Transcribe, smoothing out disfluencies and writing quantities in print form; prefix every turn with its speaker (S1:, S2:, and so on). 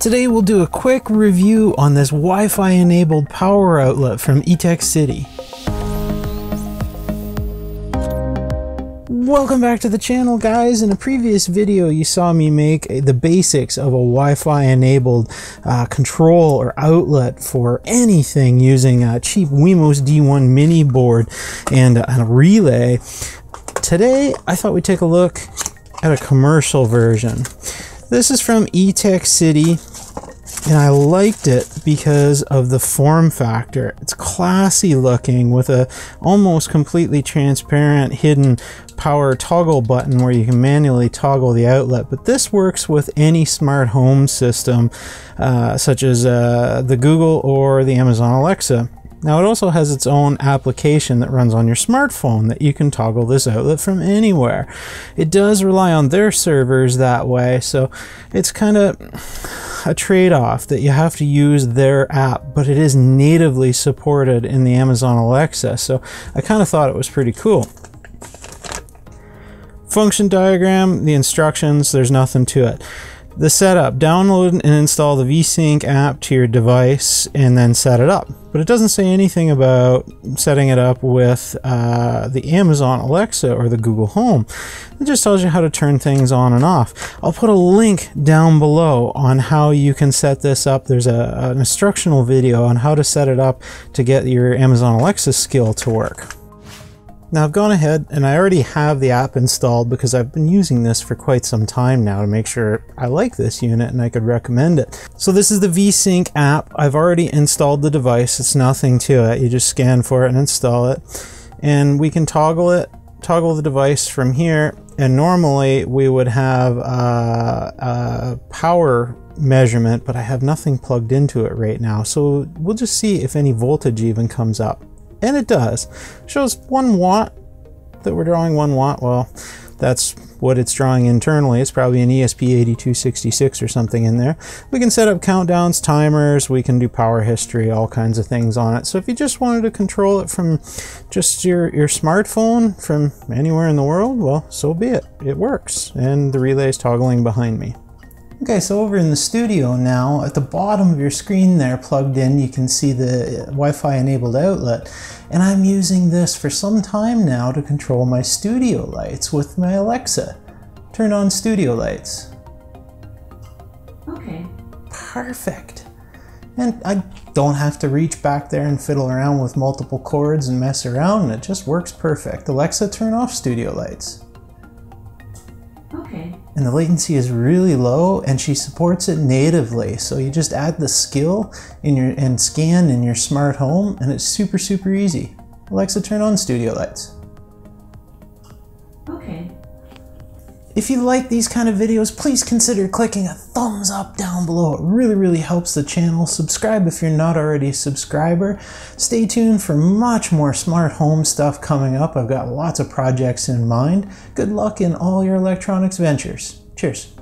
S1: Today we'll do a quick review on this Wi-Fi enabled power outlet from Etekcity. Welcome back to the channel, guys. In a previous video you saw me make the basics of a Wi-Fi enabled control or outlet for anything using a cheap Wemos D1 mini board and a relay. Today I thought we'd take a look at a commercial version. This is from Etekcity, and I liked it because of the form factor. It's classy looking with a almost completely transparent hidden power toggle button where you can manually toggle the outlet. But this works with any smart home system such as the Google or the Amazon Alexa. Now it also has its own application that runs on your smartphone that you can toggle this outlet from anywhere. It does rely on their servers that way, so it's kind of a trade-off that you have to use their app, but it is natively supported in the Amazon Alexa, so I kind of thought it was pretty cool. Function diagram, the instructions, there's nothing to it. The setup: download and install the VSync app to your device and then set it up. But it doesn't say anything about setting it up with the Amazon Alexa or the Google Home. It just tells you how to turn things on and off. I'll put a link down below on how you can set this up. There's an instructional video on how to set it up to get your Amazon Alexa skill to work. Now I've gone ahead and I already have the app installed because I've been using this for quite some time now to make sure I like this unit and I could recommend it. So this is the VSync app. I've already installed the device. It's nothing to it. You just scan for it and install it. And we can toggle the device from here. And normally we would have a power measurement, but I have nothing plugged into it right now. So we'll just see if any voltage even comes up. And it does. It shows 1 watt that we're drawing 1 watt. Well, that's what it's drawing internally. It's probably an ESP8266 or something in there. We can set up countdowns, timers, we can do power history, all kinds of things on it. So if you just wanted to control it from just your smartphone from anywhere in the world, well, so be it. It works. And the relay is toggling behind me. Okay, so over in the studio now, at the bottom of your screen there plugged in, you can see the Wi-Fi enabled outlet. And I'm using this for some time now to control my studio lights with my Alexa. Turn on studio lights.
S2: Okay.
S1: Perfect. And I don't have to reach back there and fiddle around with multiple cords and mess around, and it just works perfect. Alexa, turn off studio lights.
S2: Okay.
S1: And the latency is really low, and she supports it natively. So you just add the skill and scan in your smart home, and it's super, super easy. Alexa, turn on studio lights.
S2: Okay.
S1: If you like these kind of videos, please consider clicking a thumbs up down below. It really, really helps the channel. Subscribe if you're not already a subscriber. Stay tuned for much more smart home stuff coming up. I've got lots of projects in mind. Good luck in all your electronics ventures. Cheers.